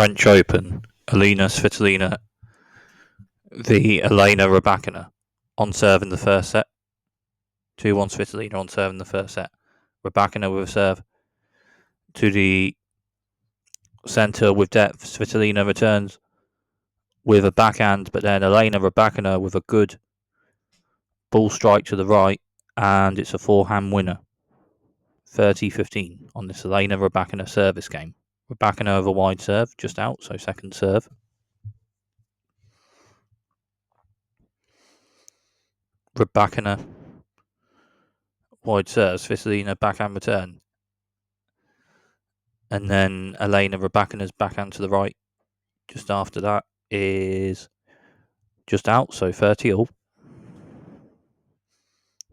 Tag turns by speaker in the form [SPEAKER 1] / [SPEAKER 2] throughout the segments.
[SPEAKER 1] French Open, Elina Svitolina v Elena Rybakina on serve in the first set. 2-1 Svitolina on serve in the first set. Rybakina with a serve to the centre with depth. Svitolina returns with a backhand, but then Elena Rybakina with a good ball strike to the right, and it's a forehand winner. 30-15 on this Elena Rybakina service game. Rybakina over wide serve, just out, so second serve. Rybakina wide serve, Svitolina backhand return. And then Elena Rybakina's backhand to the right just after that is just out, so 30-all.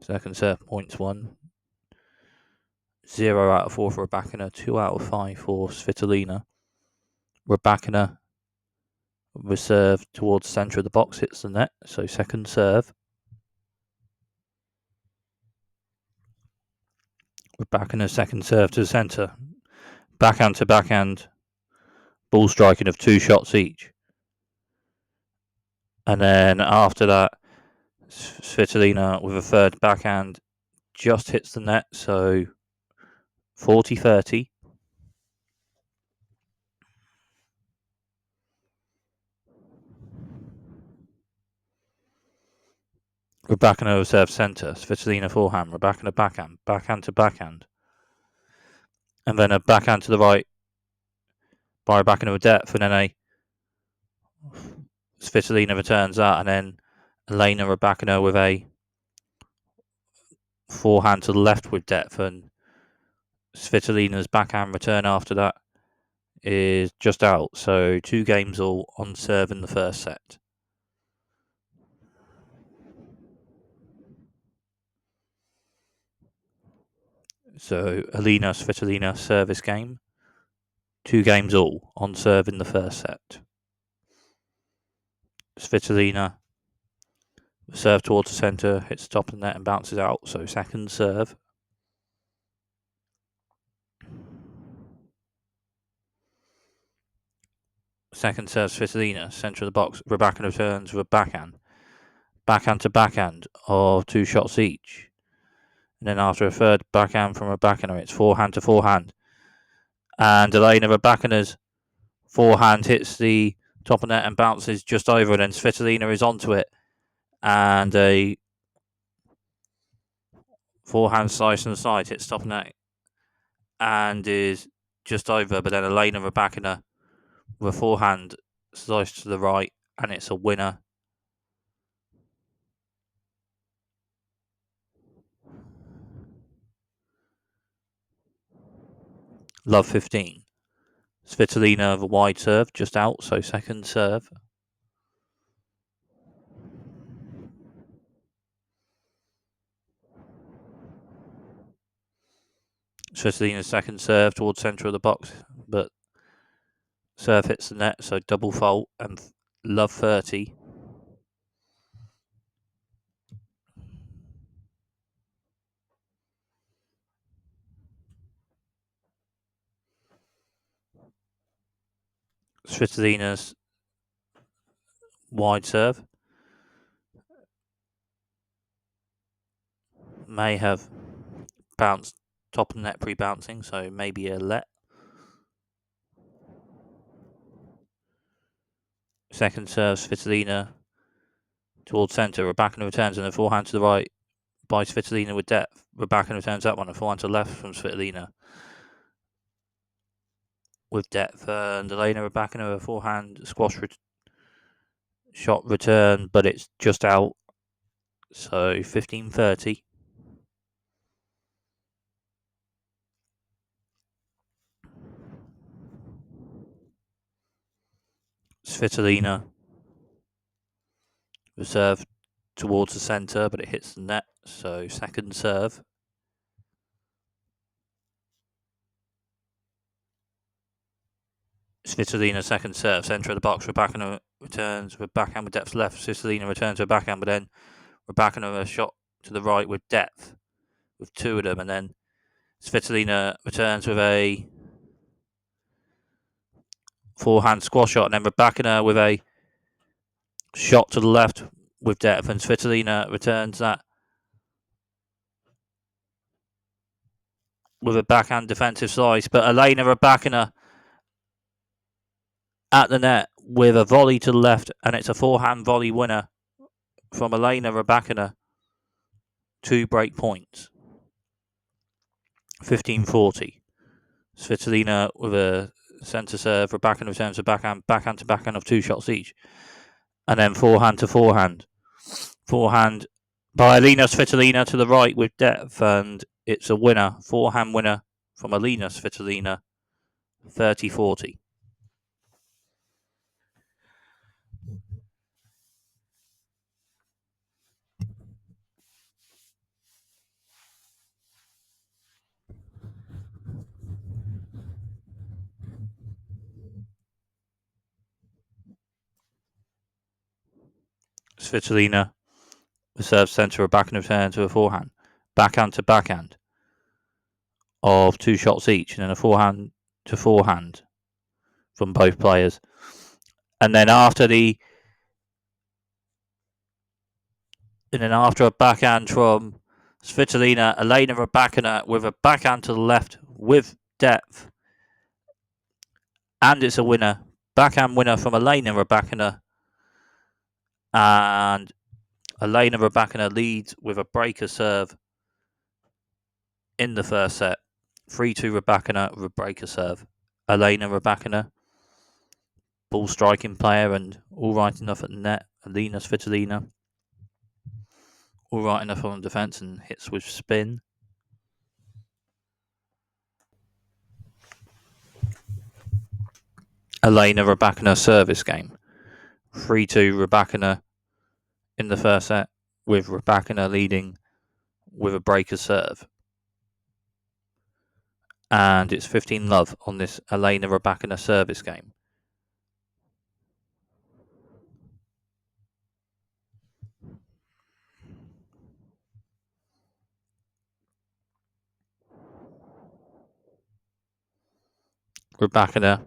[SPEAKER 1] Second serve points 1. 0 out of 4 for Rybakina, 2 out of 5 for Svitolina. Rybakina with serve towards the centre of the box, hits the net, so second serve. Rybakina's second serve to the centre. Backhand to backhand. Ball striking of 2 shots each. And then after that, Svitolina with a third backhand just hits the net, so 40-30. Rybakina over serve centre, Svitolina forehand, Rybakina backhand, backhand to backhand. And then a backhand to the right by Rybakina with depth, and then a Svitolina returns that, and then Elena Rybakina with a forehand to the left with depth, and Svitolina's backhand return after that is just out. So 2 games all on serve in the first set. So Elina Svitolina service game. 2 games all on serve in the first set. Svitolina serve towards the centre, hits the top of the net and bounces out. So second serve. Second serve Svitolina, centre of the box. Rybakina returns with a backhand. Backhand to backhand of 2 shots each. And then after a third backhand from Rybakina, it's forehand to forehand. And Elena Rybakina's forehand hits the top of the net and bounces just over, and then Svitolina is onto it. And a forehand slice on the side hits top of the net and is just over, but then Elena Rybakina with a forehand slice to the right, and it's a winner. Love 15. Svitolina of a wide serve, just out, so second serve. Svitolina's second serve towards centre of the box, but serve hits the net, so double fault, and love 30. Svitolina's wide serve may have bounced top of the net pre-bouncing, so maybe a let. Second serve, Svitolina towards centre. Rybakina returns and a forehand to the right by Svitolina with depth. Rybakina returns that one, a forehand to the left from Svitolina with depth. And Elena Rybakina a forehand squash shot return, but it's just out. So 15-30. Svitolina reserve towards the centre, but it hits the net. So second serve. Svitolina second serve, centre of the box. Rybakina returns with backhand with depth left. Svitolina returns with backhand, but then Rybakina a shot to the right with depth, with 2 of them, and then Svitolina returns with a forehand squash shot, and then Rybakina with a shot to the left with depth, and Svitolina returns that with a backhand defensive slice. But Elena Rybakina at the net with a volley to the left, and it's a forehand volley winner from Elena Rybakina. 2 break points. 15-40. Svitolina with a centre serve, Rybakina returns to backhand to backhand of 2 shots each. And then forehand to forehand. Forehand by Elina Svitolina to the right with depth, and it's a winner. Forehand winner from Elina Svitolina. 30-40. Svitolina, the serve centre, Rybakina return to a forehand. Backhand to backhand of 2 shots each, and then a forehand to forehand from both players. And then after a backhand from Svitolina, Elena Rybakina with a backhand to the left with depth. And it's a winner. Backhand winner from Elena Rybakina. And Elena Rybakina leads with a breaker serve in the first set. 3-2 Rybakina with a breaker serve. Elena Rybakina, ball striking player and all right enough at the net. Elina Svitolina, all right enough on the defence and hits with spin. Elena Rybakina service game. 3-2 Rybakina in the first set, with Rybakina leading with a breaker serve. And it's 15-love on this Elena Rybakina service game. Rybakina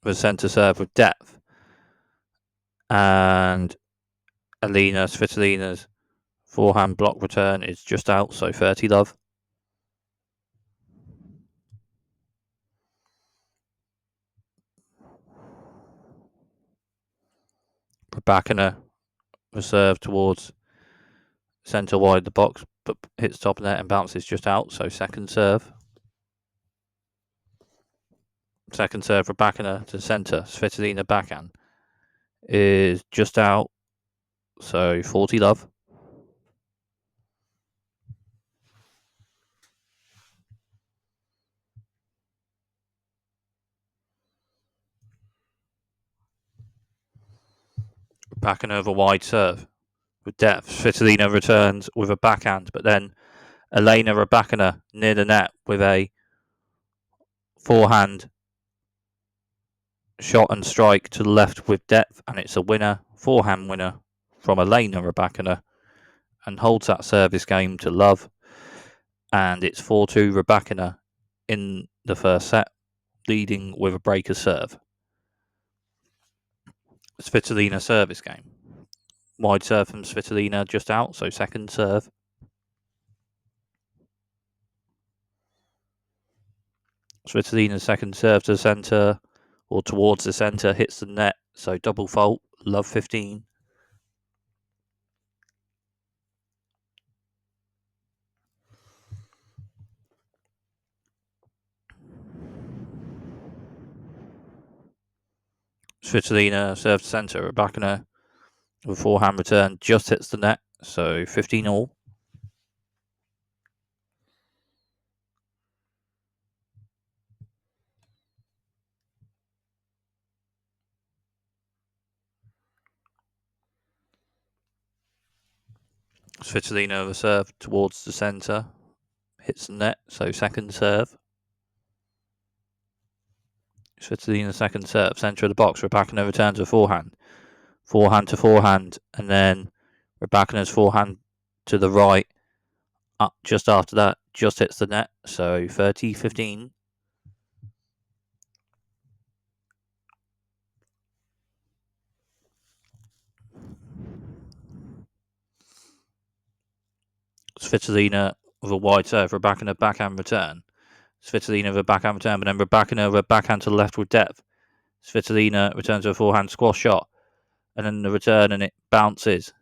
[SPEAKER 1] with a centre serve with depth. And Elina Svitolina's forehand block return is just out, so 30-love. Rybakina was served towards centre wide the box, but hits top of net and bounces just out, so second serve. Second serve Rybakina to centre. Svitolina backhand is just out, so 40-love. Rybakina with a wide serve with depth. Svitolina returns with a backhand, but then Elena Rybakina near the net with a forehand shot and strike to the left with depth, and it's a winner, forehand winner from Elena Rybakina, and holds that service game to love. And it's 4-2 Rybakina in the first set, leading with a breaker serve. Svitolina service game. Wide serve from Svitolina just out, so second serve. Svitolina's second serve to the centre, or towards the centre, hits the net, so double fault, love 15. Svitolina serve to centre, Rybakina with a forehand return just hits the net, so 15-all. Svitolina with a serve towards the centre, hits the net, so second serve. Svitolina second serve, centre of the box, Rybakina returns a forehand. Forehand to forehand, and then Rybakina's forehand to the right, up just after that, just hits the net, so 30-15. Svitolina with a wide serve, Rybakina backhand return. Svitolina with a backhand return, but then Rybakina with a backhand to the left with depth. Svitolina returns with a forehand squash shot, and then the return, and it bounces.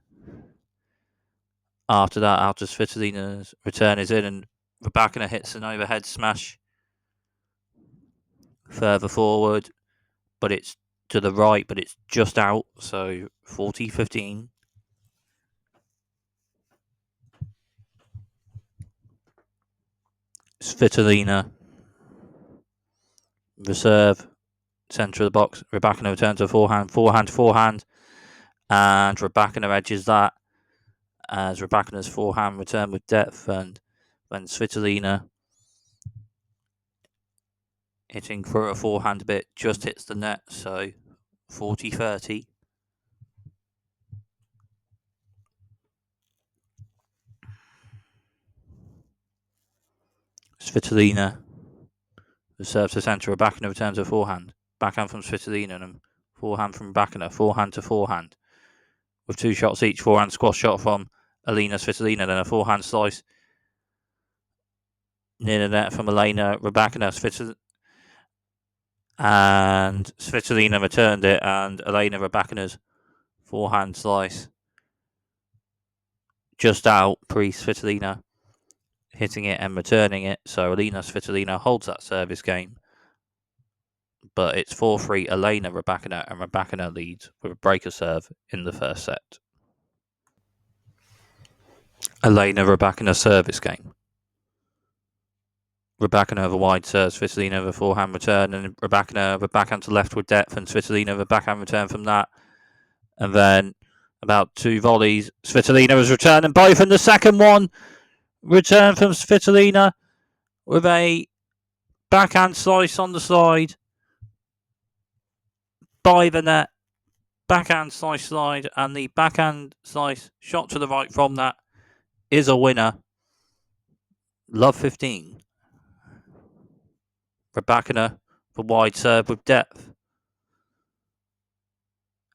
[SPEAKER 1] After that, after Svitolina's return is in, and Rybakina hits an overhead smash further forward, but it's to the right, but it's just out, so 40-15. Svitolina, reserve, centre of the box. Rybakina returns a forehand, and Rybakina edges that as Rybakina's forehand return with depth, and when Svitolina hitting for a forehand bit just hits the net, so 40-30. Svitolina serves to centre. Rybakina returns a forehand. Backhand from Svitolina and forehand from Rybakina. Forehand to forehand with 2 shots each. Forehand squash shot from Elina Svitolina. Then a forehand slice near the net from Elena Rybakina. And Svitolina returned it, and Elena Rybakina's forehand slice just out Svitolina hitting it and returning it. So Elina Svitolina holds that service game. But it's 4-3 Elena Rybakina, and Rybakina leads with a breaker serve in the first set. Elena Rybakina service game. Rybakina with a wide serve, Svitolina with a forehand return, and Rybakina with a backhand to left with depth, and Svitolina with a backhand return from that. And then about 2 volleys, Svitolina was returned, and both in the second one. Return from Svitolina with a backhand slice on the slide by the net. Backhand slice slide, and the backhand slice shot to the right from that is a winner. Love 15. Rybakina for wide serve with depth.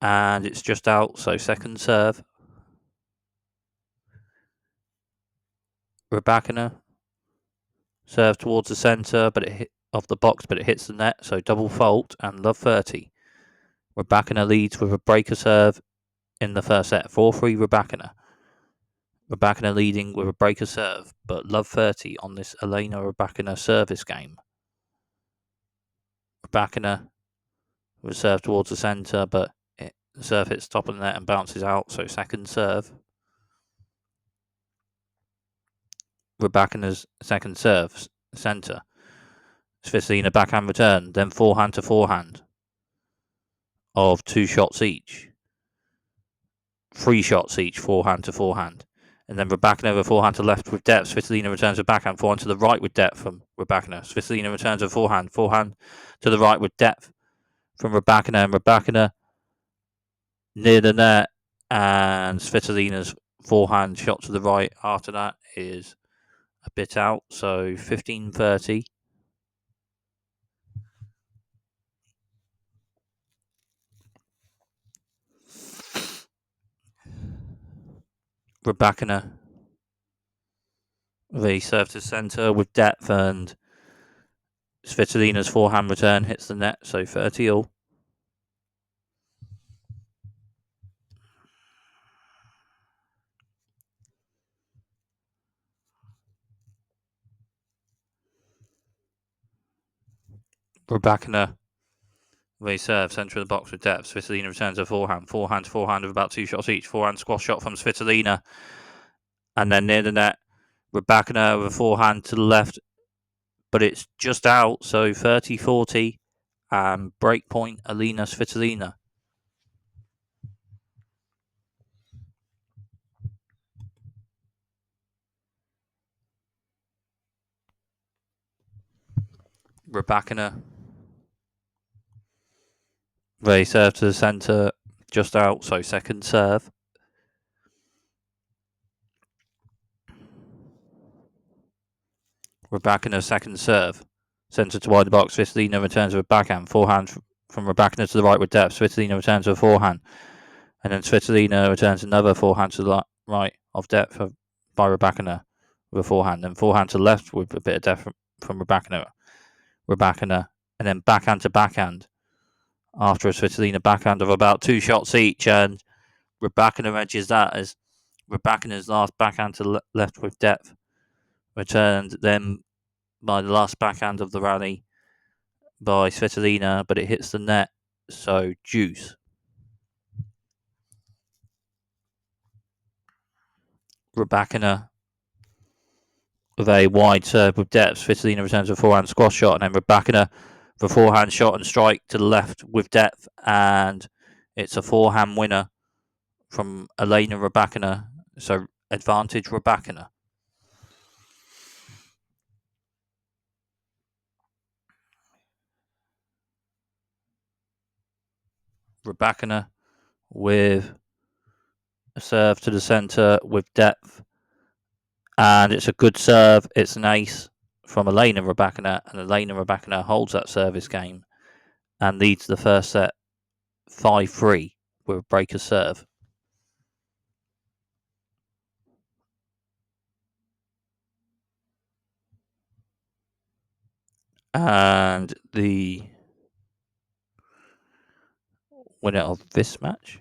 [SPEAKER 1] And it's just out, so second serve. Rybakina serve towards the centre, but it hit off the box, but it hits the net, so double fault and love 30. Rybakina leads with a breaker serve in the first set. 4-3 Rybakina. Rybakina leading with a breaker serve, but love 30 on this Elena Rybakina service game. Rybakina with a serve towards the centre, but the serve hits top of the net and bounces out, so second serve. Rybakina's second serve, centre. Svitolina backhand return, then forehand to forehand of 2 shots each. 3 shots each, forehand to forehand. And then Rybakina with a forehand to left with depth. Svitolina returns a backhand, forehand to the right with depth from Rybakina. Svitolina returns a forehand to the right with depth from Rybakina, and Rybakina near the net, and Svitolina's forehand shot to the right after that is a bit out, so 15-30. Rybakina they serve to centre with depth, and Svitolina's forehand return hits the net, so 30 all. Rybakina they serve centre of the box with depth. Svitolina returns a forehand to forehand with about 2 shots each. Forehand squash shot from Svitolina, and then near the net, Rybakina with a forehand to the left, but it's just out, so 30-40, and break point Elina Svitolina. Rybakina they serve to the centre, just out, so second serve. Rybakina's second serve, centre to wide the box. Svitolina returns with a backhand, forehand from Rybakina to the right with depth. Svitolina returns with a forehand, and then Svitolina returns another forehand to the right of depth by Rybakina. with a forehand, then forehand to the left with a bit of depth from Rybakina, and then backhand to backhand after a Svitolina backhand of about 2 shots each, and Rybakina edges that as Rybakina's last backhand to left with depth returned then by the last backhand of the rally by Svitolina, but it hits the net, so deuce. Rybakina with a wide serve with depth. Svitolina returns a forehand squash shot, and then Rybakina for forehand shot and strike to the left with depth, and it's a forehand winner from Elena Rybakina, so advantage Rybakina. Rybakina with a serve to the centre with depth, and it's a good serve. It's an ace from Elena Rybakina, and Elena Rybakina holds that service game and leads the first set 5-3 with a breaker serve. And the winner of this match.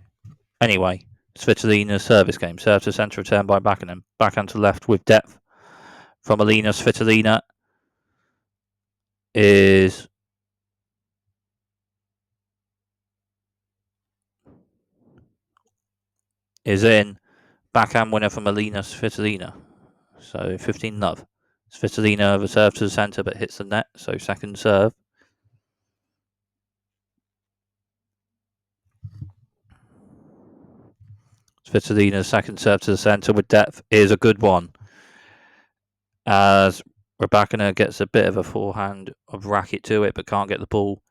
[SPEAKER 1] Anyway, Svitolina's service game. Serve to centre return by backhand, backhand to left with depth from Elina Svitolina is in. Backhand winner from Elina Svitolina. So 15 love. Svitolina with a serve to the centre but hits the net, so second serve. Svitolina's second serve to the centre with depth is a good one, as Rybakina gets a bit of a forehand of racket to it but can't get the ball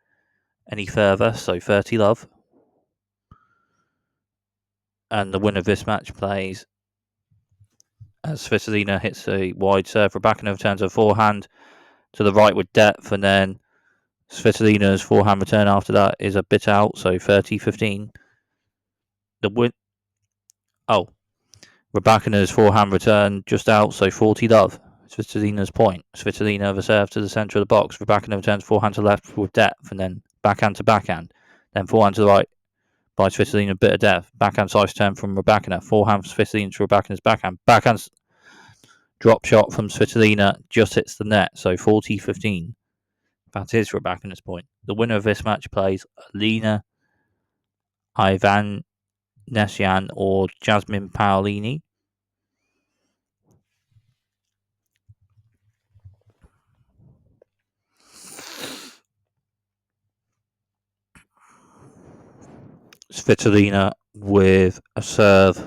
[SPEAKER 1] any further, so 30 love. And the winner of this match plays as Svitolina hits a wide serve. Rybakina returns a forehand to the right with depth, and then Svitolina's forehand return after that is a bit out, so 30-15. The win. Rybakina's forehand return just out, so 40 love. Svitolina's point. Svitolina the serve to the centre of the box. Rybakina returns forehand to left with depth, and then backhand to backhand. Then forehand to the right by Svitolina, bit of depth. Backhand slice turn from Rybakina. Forehand Svitolina to Rybakina's backhand. Backhand drop shot from Svitolina just hits the net, so 40-15. That is Rybakina's point. The winner of this match plays Elina Ivanesian or Jasmine Paolini. Svitolina with a serve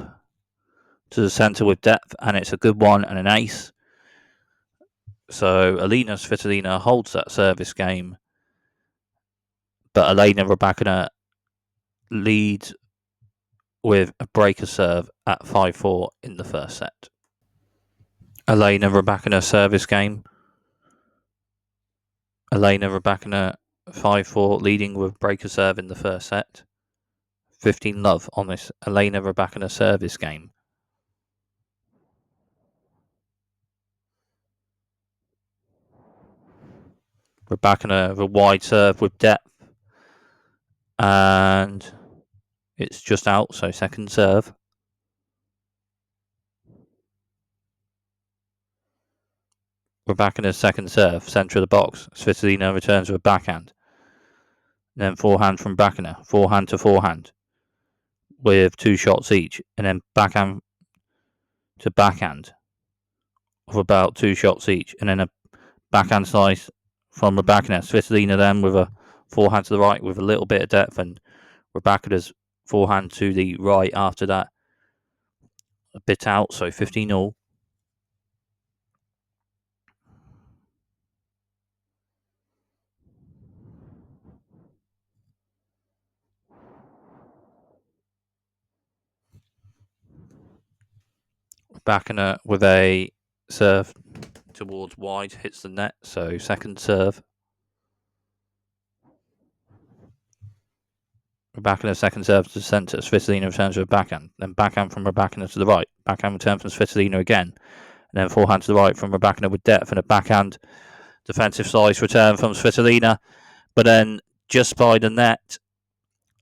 [SPEAKER 1] to the centre with depth, and it's a good one and an ace. So Elina Svitolina holds that service game, but Elena Rybakina leads with a breaker serve at 5-4 in the first set. Elena Rybakina service game. Elena Rybakina 5-4 leading with breaker serve in the first set. 15 love on this Elena Rybakina service game. Rybakina with a wide serve with depth, and it's just out, so second serve. Rybakina's second serve, centre of the box. Svitolina returns with a backhand. Then forehand from Rybakina, forehand to forehand with 2 shots each, and then backhand to backhand of about 2 shots each, and then a backhand slice from Rybakina. Svitolina then with a forehand to the right with a little bit of depth, and Rybakina's forehand to the right after that a bit out, so 15-all. Rybakina with a serve towards wide hits the net, so second serve. Rybakina second serve to the centre. Svitolina returns with a backhand. Then backhand from Rybakina to the right. Backhand return from Svitolina again. and then forehand to the right from Rybakina with depth, and a backhand defensive slice return from Svitolina. But then just by the net,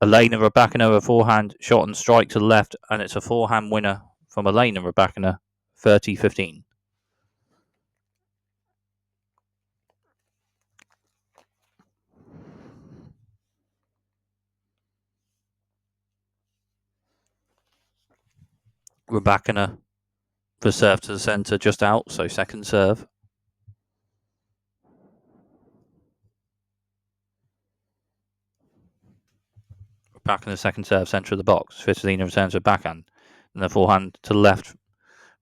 [SPEAKER 1] Elena Rybakina, a forehand shot and strike to the left, and it's a forehand winner from Elena Rybakina, 30-15. Rybakina for serve to the centre, just out, so second serve. Rybakina second serve, centre of the box. Svitolina returns with backhand, and the forehand to the left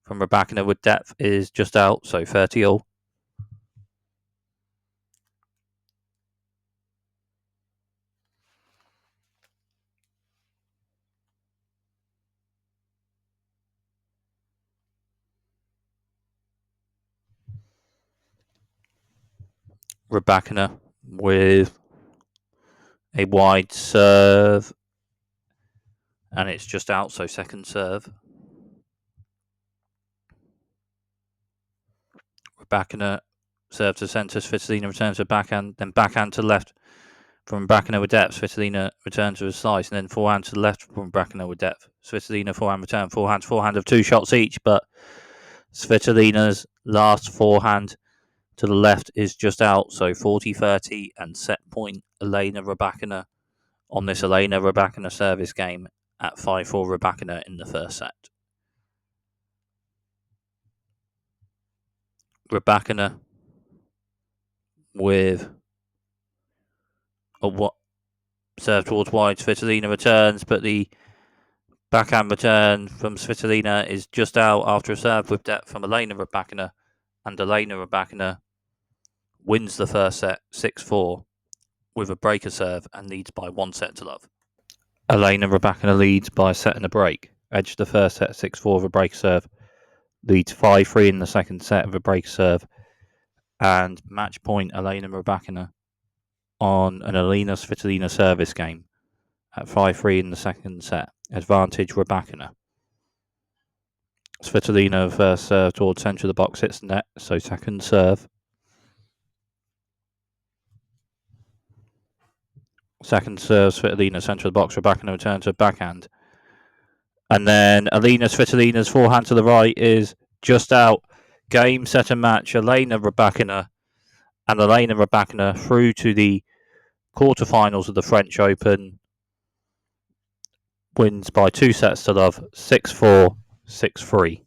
[SPEAKER 1] from Rybakina with depth is just out, so 30-all. Rybakina with a wide serve, and it's just out, so second serve. Rybakina serve to centre, Svitolina returns to backhand, then backhand to left from Rybakina with depth. Svitolina returns to a slice, and then forehand to the left from Rybakina with depth. Svitolina forehand return, forehand of 2 shots each, but Svitolina's last forehand to the left is just out, so 40-30, and set point Elena Rybakina on this Elena Rybakina service game at 5-4 Rybakina in the first set. Rybakina with a serve towards wide. Svitolina returns, but the backhand return from Svitolina is just out after a serve with depth from Elena Rybakina, and Elena Rybakina wins the first set 6-4 with a breaker serve and leads by 1-0. Elena Rybakina leads by a set and a break. Edged the first set 6-4 with a breaker serve. Leads 5-3 in the second set with a breaker serve. And match point Elena Rybakina on an Elina Svitolina service game at 5-3 in the second set. Advantage Rybakina. Svitolina first serve towards centre of the box hits the net, so second serve. Second serve, Svitolina centre of the box, Rybakina returns to backhand. And then Elina Svitolina's forehand to the right is just out. Game, set and match, Elena Rybakina. And Elena Rybakina through to the quarterfinals of the French Open. Wins by 2-0, 6-4, 6-3.